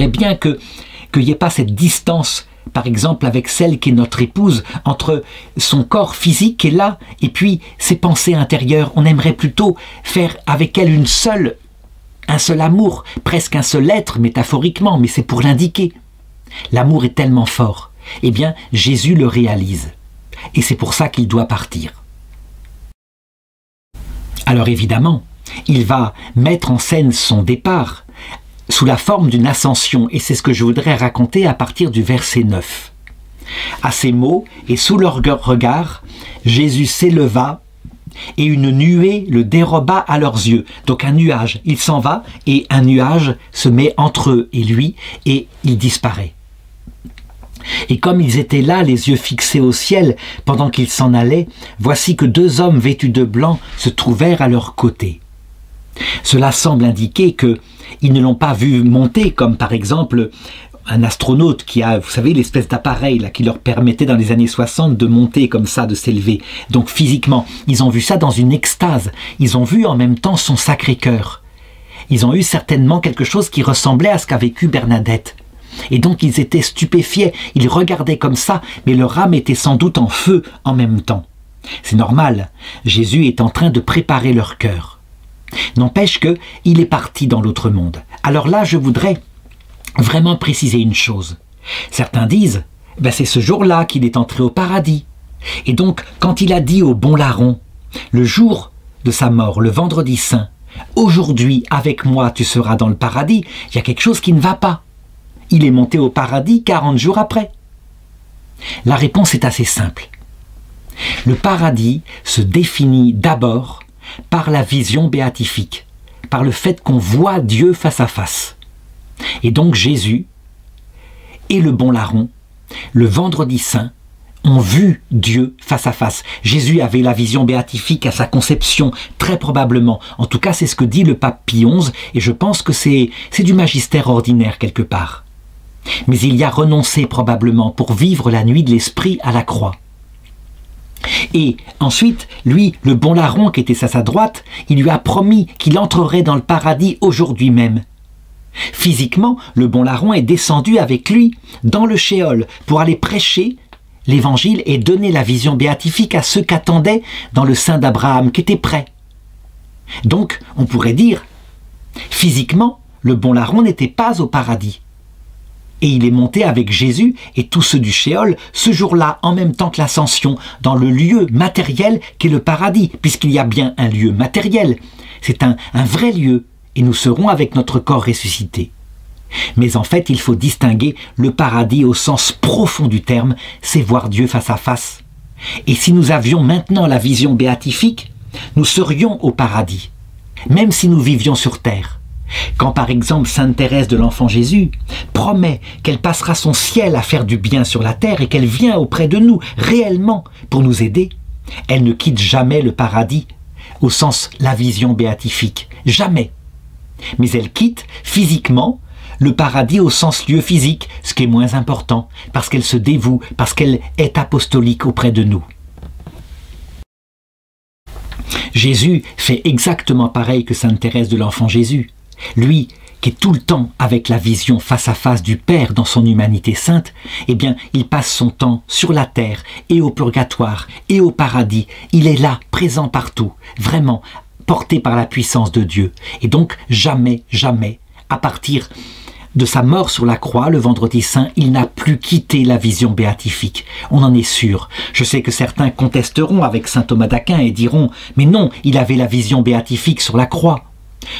S1: bien qu'il n'y ait pas cette distance, par exemple avec celle qui est notre épouse, entre son corps physique qui est là et puis ses pensées intérieures. On aimerait plutôt faire avec elle un seul amour, presque un seul être métaphoriquement, mais c'est pour l'indiquer. L'amour est tellement fort. Eh bien, Jésus le réalise. Et c'est pour ça qu'il doit partir. Alors évidemment, il va mettre en scène son départ sous la forme d'une ascension, et c'est ce que je voudrais raconter à partir du verset 9. À ces mots, et sous leur regard, Jésus s'éleva, et une nuée le déroba à leurs yeux. Donc un nuage, il s'en va, et un nuage se met entre eux et lui, et il disparaît. Et comme ils étaient là, les yeux fixés au ciel, pendant qu'ils s'en allaient, voici que deux hommes vêtus de blanc se trouvèrent à leur côté. Cela semble indiquer qu'ils ne l'ont pas vu monter, comme par exemple un astronaute qui a, vous savez, l'espèce d'appareil là qui leur permettait dans les années 60 de monter comme ça, de s'élever. Donc physiquement, ils ont vu ça dans une extase. Ils ont vu en même temps son Sacré-Cœur. Ils ont eu certainement quelque chose qui ressemblait à ce qu'a vécu Bernadette. Et donc ils étaient stupéfiés, ils regardaient comme ça, mais leur âme était sans doute en feu en même temps. C'est normal, Jésus est en train de préparer leur cœur. N'empêche qu'il est parti dans l'autre monde. Alors là, je voudrais vraiment préciser une chose. Certains disent, c'est ce jour-là qu'il est entré au paradis. Et donc, quand il a dit au bon larron, le jour de sa mort, le vendredi saint, aujourd'hui, avec moi, tu seras dans le paradis, il y a quelque chose qui ne va pas. Il est monté au paradis 40 jours après. La réponse est assez simple. Le paradis se définit d'abord par la vision béatifique, par le fait qu'on voit Dieu face à face. Et donc Jésus et le bon larron, le vendredi saint, ont vu Dieu face à face. Jésus avait la vision béatifique à sa conception, très probablement. En tout cas, c'est ce que dit le pape Pie XI, et je pense que c'est du magistère ordinaire quelque part. Mais il y a renoncé probablement pour vivre la nuit de l'esprit à la croix. Et ensuite, lui, le bon larron qui était à sa droite, il lui a promis qu'il entrerait dans le paradis aujourd'hui même. Physiquement, le bon larron est descendu avec lui dans le Sheol pour aller prêcher l'évangile et donner la vision béatifique à ceux qu'attendait dans le sein d'Abraham qui était prêt. Donc, on pourrait dire, physiquement, le bon larron n'était pas au paradis. Et il est monté avec Jésus et tous ceux du Sheol ce jour-là, en même temps que l'ascension, dans le lieu matériel qu'est le paradis, puisqu'il y a bien un lieu matériel. C'est un vrai lieu, et nous serons avec notre corps ressuscité. Mais en fait, il faut distinguer le paradis au sens profond du terme, c'est voir Dieu face à face. Et si nous avions maintenant la vision béatifique, nous serions au paradis, même si nous vivions sur terre. Quand par exemple Sainte Thérèse de l'Enfant Jésus promet qu'elle passera son ciel à faire du bien sur la terre et qu'elle vient auprès de nous réellement pour nous aider, elle ne quitte jamais le paradis au sens la vision béatifique, jamais. Mais elle quitte physiquement le paradis au sens lieu physique, ce qui est moins important, parce qu'elle se dévoue, parce qu'elle est apostolique auprès de nous. Jésus fait exactement pareil que Sainte Thérèse de l'Enfant Jésus. Lui, qui est tout le temps avec la vision face à face du Père dans son humanité sainte, eh bien, il passe son temps sur la terre et au purgatoire et au paradis. Il est là, présent partout, vraiment, porté par la puissance de Dieu. Et donc, jamais, jamais, à partir de sa mort sur la croix, le vendredi saint, il n'a plus quitté la vision béatifique. On en est sûr. Je sais que certains contesteront avec saint Thomas d'Aquin et diront « Mais non, il avait la vision béatifique sur la croix ».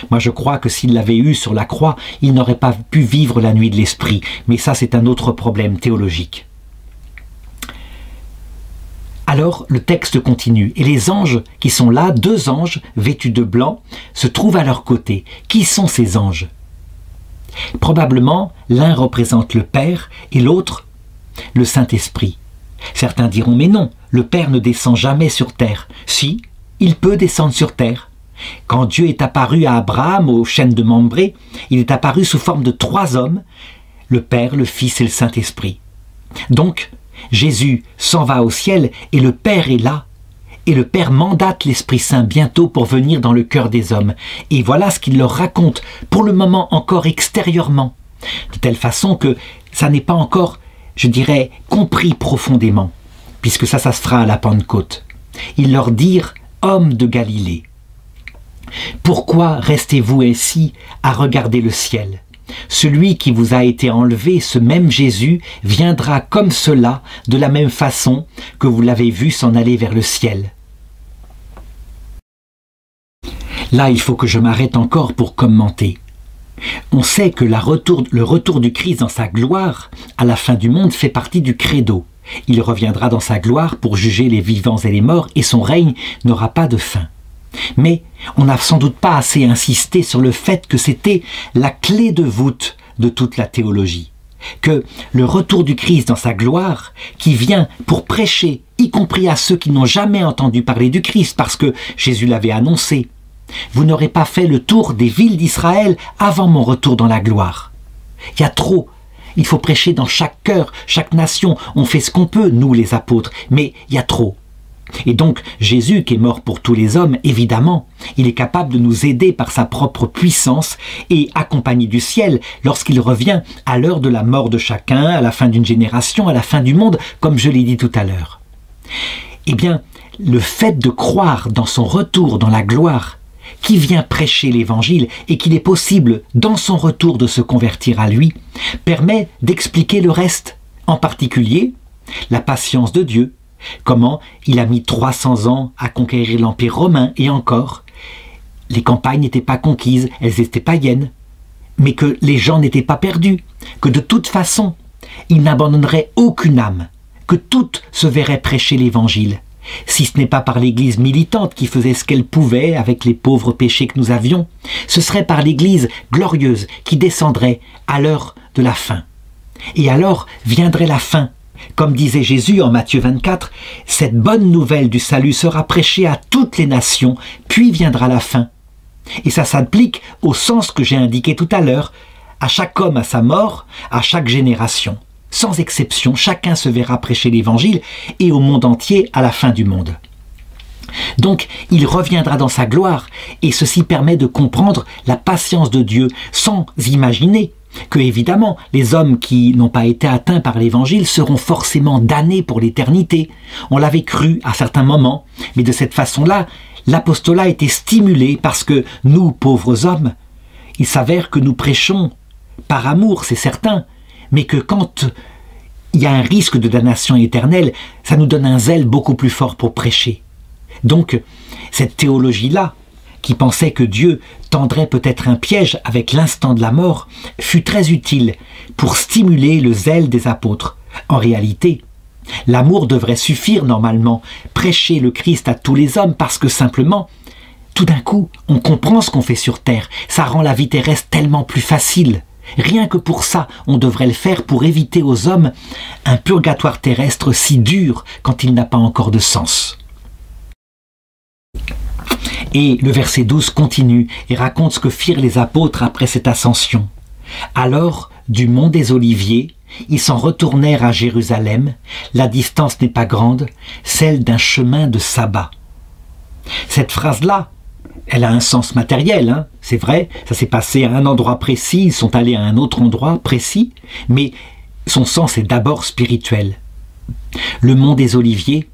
S1: Moi je crois que s'il l'avait eu sur la croix, il n'aurait pas pu vivre la nuit de l'esprit. Mais ça c'est un autre problème théologique. Alors le texte continue. Et les anges qui sont là, 2 anges vêtus de blanc, se trouvent à leur côté. Qui sont ces anges ? Probablement, l'un représente le Père et l'autre, le Saint-Esprit. Certains diront, mais non, le Père ne descend jamais sur terre. Si, il peut descendre sur terre. Quand Dieu est apparu à Abraham au chêne de Mambré, il est apparu sous forme de 3 hommes, le Père, le Fils et le Saint-Esprit. Donc, Jésus s'en va au ciel et le Père est là. Et le Père mandate l'Esprit Saint bientôt pour venir dans le cœur des hommes. Et voilà ce qu'il leur raconte, pour le moment encore extérieurement, de telle façon que ça n'est pas encore, je dirais, compris profondément, puisque ça se fera à la Pentecôte. Ils leur dirent, hommes de Galilée, pourquoi restez-vous ainsi à regarder le ciel ? Celui qui vous a été enlevé, ce même Jésus, viendra comme cela, de la même façon que vous l'avez vu s'en aller vers le ciel. Là, il faut que je m'arrête encore pour commenter. On sait que le retour du Christ dans sa gloire, à la fin du monde, fait partie du credo. Il reviendra dans sa gloire pour juger les vivants et les morts, et son règne n'aura pas de fin. Mais on n'a sans doute pas assez insisté sur le fait que c'était la clé de voûte de toute la théologie. Que le retour du Christ dans sa gloire, qui vient pour prêcher, y compris à ceux qui n'ont jamais entendu parler du Christ, parce que Jésus l'avait annoncé, Vous n'aurez pas fait le tour des villes d'Israël avant mon retour dans la gloire. Il y a trop. Il faut prêcher dans chaque cœur, chaque nation. On fait ce qu'on peut, nous les apôtres, mais il y a trop. Et donc, Jésus, qui est mort pour tous les hommes, évidemment, il est capable de nous aider par sa propre puissance et accompagné du ciel lorsqu'il revient à l'heure de la mort de chacun, à la fin d'une génération, à la fin du monde, comme je l'ai dit tout à l'heure. Eh bien, le fait de croire dans son retour dans la gloire, qui vient prêcher l'évangile et qu'il est possible, dans son retour, de se convertir à lui, permet d'expliquer le reste, en particulier la patience de Dieu, comment il a mis 300 ans à conquérir l'Empire romain, et encore, les campagnes n'étaient pas conquises, elles étaient païennes, mais que les gens n'étaient pas perdus, que de toute façon, il n'abandonnerait aucune âme, que toutes se verraient prêcher l'évangile, si ce n'est pas par l'Église militante qui faisait ce qu'elle pouvait avec les pauvres péchés que nous avions, ce serait par l'Église glorieuse qui descendrait à l'heure de la fin. Et alors viendrait la fin. Comme disait Jésus en Matthieu 24, « Cette bonne nouvelle du salut sera prêchée à toutes les nations, puis viendra la fin. » Et ça s'applique au sens que j'ai indiqué tout à l'heure, à chaque homme à sa mort, à chaque génération. Sans exception, chacun se verra prêcher l'Évangile et au monde entier à la fin du monde. Donc, il reviendra dans sa gloire et ceci permet de comprendre la patience de Dieu sans imaginer que, évidemment, les hommes qui n'ont pas été atteints par l'Évangile seront forcément damnés pour l'éternité. On l'avait cru à certains moments, mais de cette façon-là, l'apostolat était stimulé parce que nous, pauvres hommes, il s'avère que nous prêchons par amour, c'est certain, mais que quand il y a un risque de damnation éternelle, ça nous donne un zèle beaucoup plus fort pour prêcher. Donc, cette théologie-là, qui pensait que Dieu tendrait peut-être un piège avec l'instant de la mort, fut très utile pour stimuler le zèle des apôtres. En réalité, l'amour devrait suffire normalement, prêcher le Christ à tous les hommes, parce que simplement, tout d'un coup, on comprend ce qu'on fait sur terre. Ça rend la vie terrestre tellement plus facile. Rien que pour ça, on devrait le faire pour éviter aux hommes un purgatoire terrestre si dur quand il n'a pas encore de sens. Et le verset 12 continue et raconte ce que firent les apôtres après cette ascension. Alors, du mont des Oliviers, ils s'en retournèrent à Jérusalem. La distance n'est pas grande, celle d'un chemin de sabbat. Cette phrase-là, elle a un sens matériel, hein, c'est vrai, ça s'est passé à un endroit précis, ils sont allés à un autre endroit précis, mais son sens est d'abord spirituel. Le mont des Oliviers,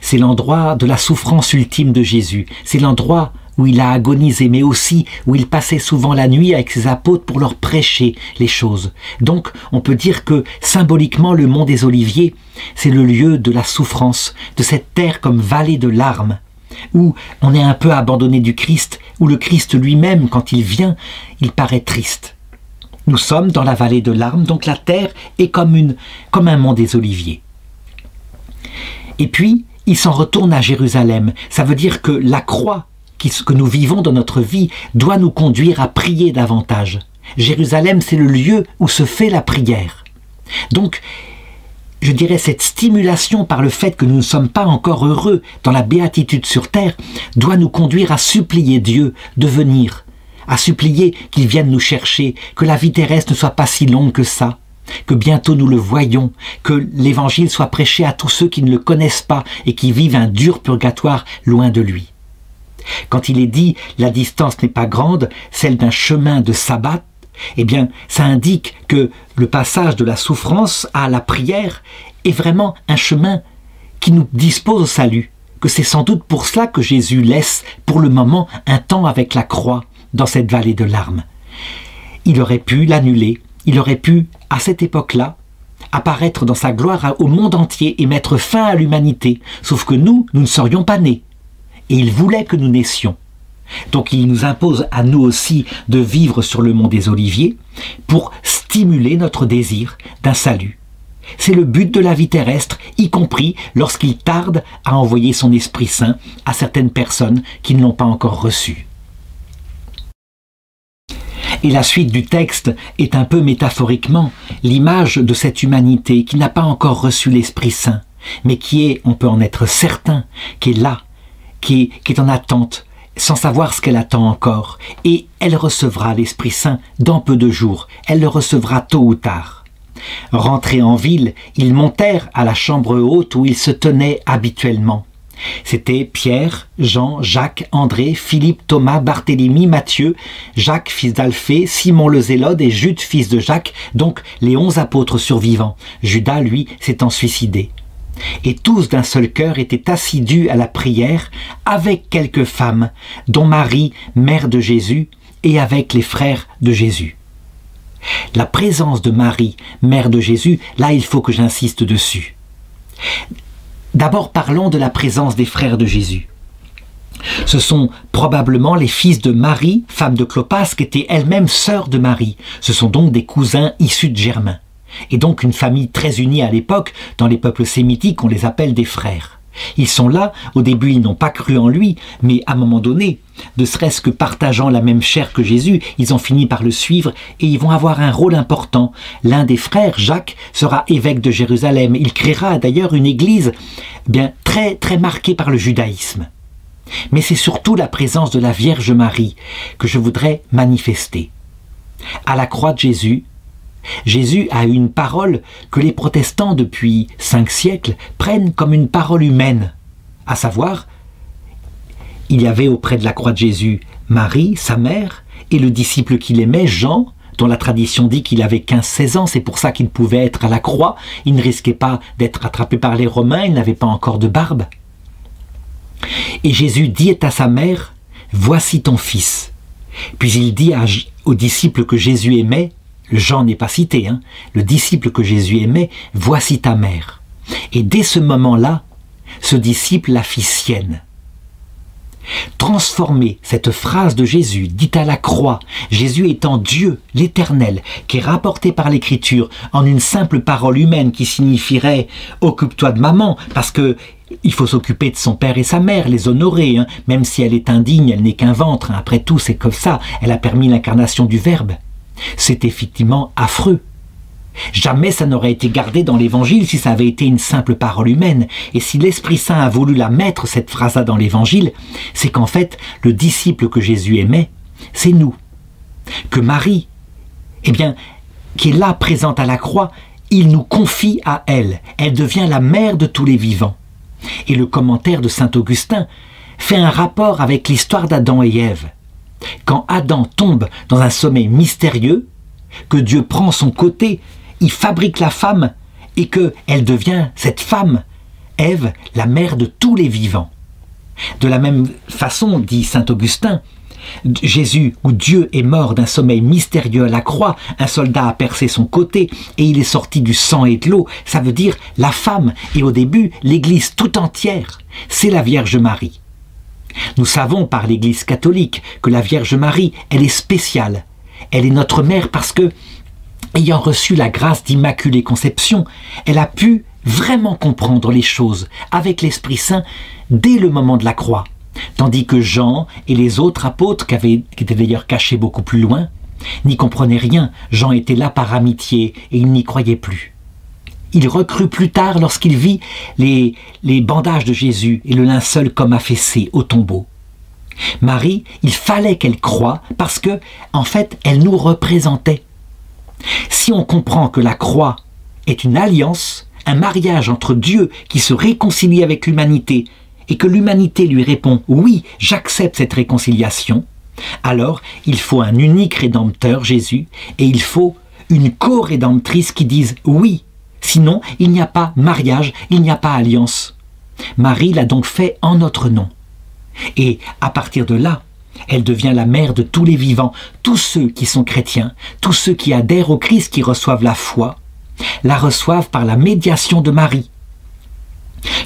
S1: c'est l'endroit de la souffrance ultime de Jésus, c'est l'endroit où il a agonisé, mais aussi où il passait souvent la nuit avec ses apôtres pour leur prêcher les choses. Donc, on peut dire que, symboliquement, le mont des Oliviers, c'est le lieu de la souffrance, de cette terre comme vallée de larmes, où on est un peu abandonné du Christ, où le Christ lui-même, quand il vient, il paraît triste. Nous sommes dans la vallée de larmes, donc la terre est comme un mont des Oliviers. Et puis, il s'en retourne à Jérusalem. Ça veut dire que la croix que nous vivons dans notre vie doit nous conduire à prier davantage. Jérusalem, c'est le lieu où se fait la prière. Donc, je dirais cette stimulation par le fait que nous ne sommes pas encore heureux dans la béatitude sur terre doit nous conduire à supplier Dieu de venir, à supplier qu'il vienne nous chercher, que la vie terrestre ne soit pas si longue que ça, que bientôt nous le voyions, que l'évangile soit prêché à tous ceux qui ne le connaissent pas et qui vivent un dur purgatoire loin de lui. Quand il est dit « la distance n'est pas grande, celle d'un chemin de sabbat », eh bien, ça indique que le passage de la souffrance à la prière est vraiment un chemin qui nous dispose au salut, que c'est sans doute pour cela que Jésus laisse pour le moment un temps avec la croix dans cette vallée de larmes. Il aurait pu l'annuler, il aurait pu, à cette époque-là, apparaître dans sa gloire au monde entier et mettre fin à l'humanité, sauf que nous ne serions pas nés. Et il voulait que nous naissions. Donc il nous impose à nous aussi de vivre sur le mont des Oliviers pour stimuler notre désir d'un salut. C'est le but de la vie terrestre, y compris lorsqu'il tarde à envoyer son Esprit Saint à certaines personnes qui ne l'ont pas encore reçu. Et la suite du texte est un peu métaphoriquement l'image de cette humanité qui n'a pas encore reçu l'Esprit Saint, mais qui est, on peut en être certain, qui est là, qui est en attente sans savoir ce qu'elle attend encore, et elle recevra l'Esprit Saint dans peu de jours, elle le recevra tôt ou tard. Rentrés en ville, ils montèrent à la chambre haute où ils se tenaient habituellement. C'étaient Pierre, Jean, Jacques, André, Philippe, Thomas, Barthélemy, Matthieu, Jacques, fils d'Alphée, Simon le Zélode et Jude, fils de Jacques, donc les 11 apôtres survivants. Judas, lui, s'étant suicidé. Et tous d'un seul cœur étaient assidus à la prière avec quelques femmes, dont Marie, mère de Jésus, et avec les frères de Jésus. La présence de Marie, mère de Jésus, là il faut que j'insiste dessus. D'abord parlons de la présence des frères de Jésus. Ce sont probablement les fils de Marie, femme de Clopas, qui était elle-même sœur de Marie. Ce sont donc des cousins issus de Germain. Et donc une famille très unie à l'époque. Dans les peuples sémitiques, on les appelle des frères. Ils sont là, au début ils n'ont pas cru en lui, mais à un moment donné, ne serait-ce que partageant la même chair que Jésus, ils ont fini par le suivre et ils vont avoir un rôle important. L'un des frères, Jacques, sera évêque de Jérusalem. Il créera d'ailleurs une église bien très marquée par le judaïsme. Mais c'est surtout la présence de la Vierge Marie que je voudrais manifester. À la croix de Jésus, Jésus a une parole que les protestants depuis 5 siècles prennent comme une parole humaine, à savoir, il y avait auprès de la croix de Jésus Marie, sa mère, et le disciple qu'il aimait, Jean, dont la tradition dit qu'il avait 15-16 ans, c'est pour ça qu'il pouvait être à la croix, il ne risquait pas d'être attrapé par les Romains, il n'avait pas encore de barbe. Et Jésus dit à sa mère, « Voici ton fils ». Puis il dit au disciple que Jésus aimait, Jean n'est pas cité, le disciple que Jésus aimait, « Voici ta mère ». Et dès ce moment-là, ce disciple la fit sienne. Transformer cette phrase de Jésus, dite à la croix, Jésus étant Dieu, l'Éternel, qui est rapporté par l'Écriture en une simple parole humaine qui signifierait « occupe-toi de maman », parce que il faut s'occuper de son père et sa mère, les honorer, même si elle est indigne, elle n'est qu'un ventre, après tout c'est comme ça, elle a permis l'incarnation du Verbe. C'est effectivement affreux. Jamais ça n'aurait été gardé dans l'Évangile si ça avait été une simple parole humaine. Et si l'Esprit Saint a voulu la mettre, cette phrase-là, dans l'Évangile, c'est qu'en fait, le disciple que Jésus aimait, c'est nous. Que Marie, eh bien, qui est là, présente à la croix, il nous confie à elle. Elle devient la mère de tous les vivants. Et le commentaire de saint Augustin fait un rapport avec l'histoire d'Adam et Ève. Quand Adam tombe dans un sommeil mystérieux, que Dieu prend son côté, il fabrique la femme et qu'elle devient, cette femme, Ève, la mère de tous les vivants. De la même façon, dit saint Augustin, Jésus ou Dieu est mort d'un sommeil mystérieux à la croix, un soldat a percé son côté et il est sorti du sang et de l'eau, ça veut dire la femme et au début l'Église tout entière, c'est la Vierge Marie. Nous savons par l'Église catholique que la Vierge Marie, elle est spéciale. Elle est notre mère parce que, ayant reçu la grâce d'Immaculée Conception, elle a pu vraiment comprendre les choses avec l'Esprit Saint dès le moment de la croix. Tandis que Jean et les autres apôtres, qui étaient d'ailleurs cachés beaucoup plus loin, n'y comprenaient rien. Jean était là par amitié et il n'y croyait plus. Il recrut plus tard lorsqu'il vit les bandages de Jésus et le linceul comme affaissé au tombeau. Marie, il fallait qu'elle croie parce que, en fait, elle nous représentait. Si on comprend que la croix est une alliance, un mariage entre Dieu qui se réconcilie avec l'humanité et que l'humanité lui répond « Oui, j'accepte cette réconciliation », alors il faut un unique rédempteur, Jésus, et il faut une co-rédemptrice qui dise « Oui ». Sinon, il n'y a pas mariage, il n'y a pas alliance. Marie l'a donc fait en notre nom. Et à partir de là, elle devient la mère de tous les vivants, tous ceux qui sont chrétiens, tous ceux qui adhèrent au Christ, qui reçoivent la foi, la reçoivent par la médiation de Marie.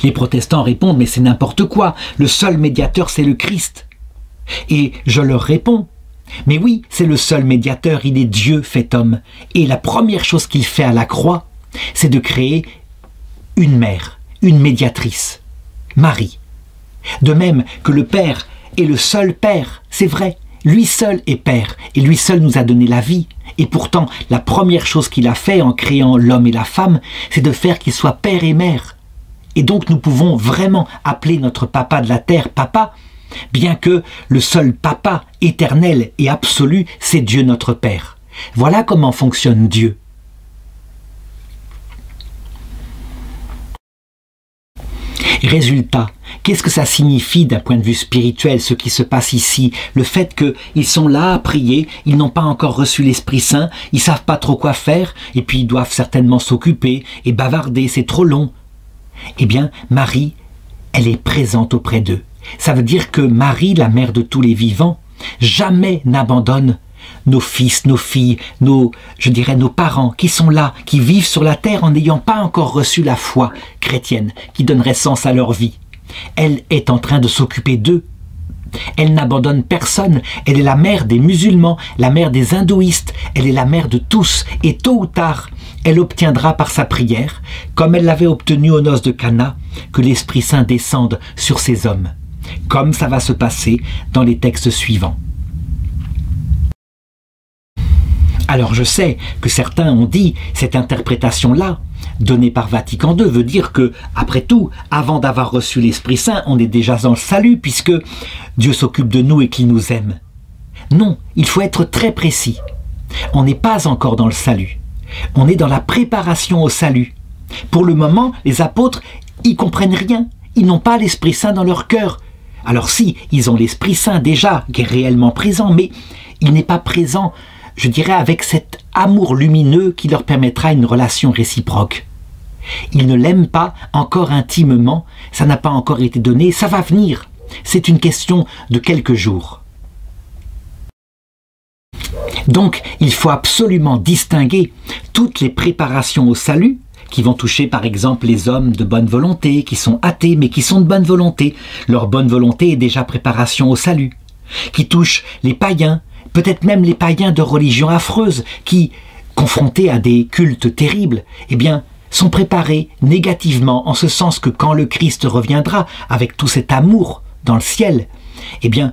S1: Les protestants répondent, mais c'est n'importe quoi, le seul médiateur c'est le Christ. Et je leur réponds, mais oui, c'est le seul médiateur, il est Dieu fait homme. Et la première chose qu'il fait à la croix, c'est de créer une mère, une médiatrice, Marie. De même que le Père est le seul Père, c'est vrai, lui seul est Père, et lui seul nous a donné la vie. Et pourtant, la première chose qu'il a fait en créant l'homme et la femme, c'est de faire qu'ils soient père et mère. Et donc nous pouvons vraiment appeler notre papa de la terre papa, bien que le seul Papa éternel et absolu, c'est Dieu notre Père. Voilà comment fonctionne Dieu. Résultat, qu'est-ce que ça signifie d'un point de vue spirituel, ce qui se passe ici? Le fait qu'ils sont là à prier, ils n'ont pas encore reçu l'Esprit Saint, ils savent pas trop quoi faire, et puis ils doivent certainement s'occuper et bavarder, c'est trop long. Eh bien, Marie, elle est présente auprès d'eux. Ça veut dire que Marie, la mère de tous les vivants, jamais n'abandonne nos fils, nos filles, nos parents qui sont là, qui vivent sur la terre en n'ayant pas encore reçu la foi chrétienne qui donnerait sens à leur vie. Elle est en train de s'occuper d'eux. Elle n'abandonne personne. Elle est la mère des musulmans, la mère des hindouistes. Elle est la mère de tous. Et tôt ou tard, elle obtiendra par sa prière, comme elle l'avait obtenu aux noces de Cana, que l'Esprit Saint descende sur ces hommes. Comme ça va se passer dans les textes suivants. Alors je sais que certains ont dit, cette interprétation-là, donnée par Vatican II, veut dire que, après tout, avant d'avoir reçu l'Esprit Saint, on est déjà dans le salut, puisque Dieu s'occupe de nous et qu'il nous aime. Non, il faut être très précis. On n'est pas encore dans le salut. On est dans la préparation au salut. Pour le moment, les apôtres, ils comprennent rien. Ils n'ont pas l'Esprit Saint dans leur cœur. Alors si, ils ont l'Esprit Saint déjà, qui est réellement présent, mais il n'est pas présent, je dirais, avec cet amour lumineux qui leur permettra une relation réciproque. Ils ne l'aiment pas encore intimement, ça n'a pas encore été donné, ça va venir. C'est une question de quelques jours. Donc, il faut absolument distinguer toutes les préparations au salut, qui vont toucher par exemple les hommes de bonne volonté, qui sont athées, mais qui sont de bonne volonté. Leur bonne volonté est déjà préparation au salut. Qui touchent les païens, peut-être même les païens de religion affreuse, qui, confrontés à des cultes terribles, eh bien, sont préparés négativement, en ce sens que quand le Christ reviendra, avec tout cet amour dans le ciel, eh bien,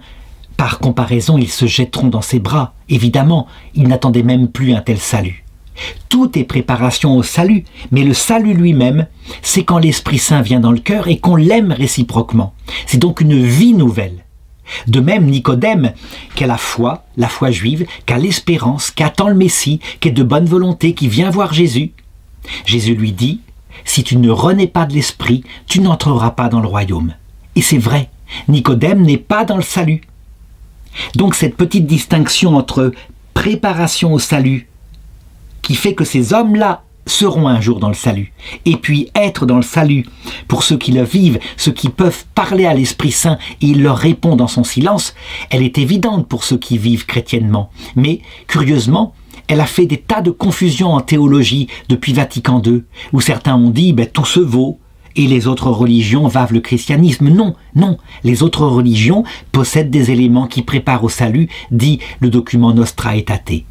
S1: par comparaison, ils se jetteront dans ses bras. Évidemment, ils n'attendaient même plus un tel salut. Tout est préparation au salut, mais le salut lui-même, c'est quand l'Esprit Saint vient dans le cœur et qu'on l'aime réciproquement. C'est donc une vie nouvelle. De même, Nicodème, qui a la foi juive, qui a l'espérance, qui attend le Messie, qui est de bonne volonté, qui vient voir Jésus. Jésus lui dit, si tu ne renais pas de l'Esprit, tu n'entreras pas dans le royaume. Et c'est vrai, Nicodème n'est pas dans le salut. Donc cette petite distinction entre préparation au salut, qui fait que ces hommes-là seront un jour dans le salut, et puis être dans le salut pour ceux qui le vivent, ceux qui peuvent parler à l'Esprit Saint et il leur répond dans son silence, elle est évidente pour ceux qui vivent chrétiennement. Mais, curieusement, elle a fait des tas de confusions en théologie depuis Vatican II, où certains ont dit « tout se vaut », et les autres religions vavent le christianisme. Non, non, les autres religions possèdent des éléments qui préparent au salut, dit le document Nostra Aetate.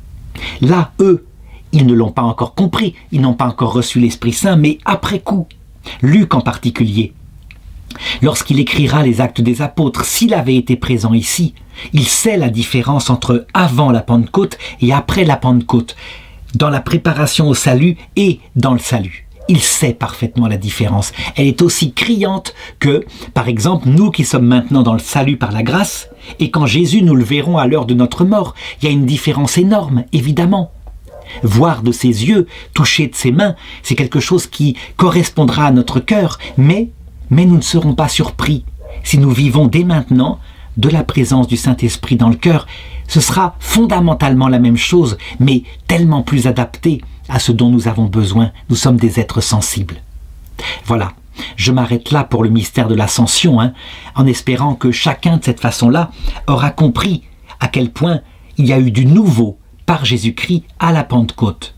S1: Là, eux, ils ne l'ont pas encore compris, ils n'ont pas encore reçu l'Esprit Saint, mais après coup. Luc en particulier, lorsqu'il écrira les Actes des Apôtres, s'il avait été présent ici, il sait la différence entre avant la Pentecôte et après la Pentecôte, dans la préparation au salut et dans le salut. Il sait parfaitement la différence. Elle est aussi criante que, par exemple, nous qui sommes maintenant dans le salut par la grâce, et quand Jésus nous le verrons à l'heure de notre mort, il y a une différence énorme, évidemment. Voir de ses yeux, toucher de ses mains, c'est quelque chose qui correspondra à notre cœur, mais nous ne serons pas surpris. Si nous vivons dès maintenant de la présence du Saint-Esprit dans le cœur, ce sera fondamentalement la même chose, mais tellement plus adapté à ce dont nous avons besoin. Nous sommes des êtres sensibles. Voilà, je m'arrête là pour le mystère de l'Ascension, en espérant que chacun de cette façon-là aura compris à quel point il y a eu du nouveau par Jésus-Christ à la Pentecôte.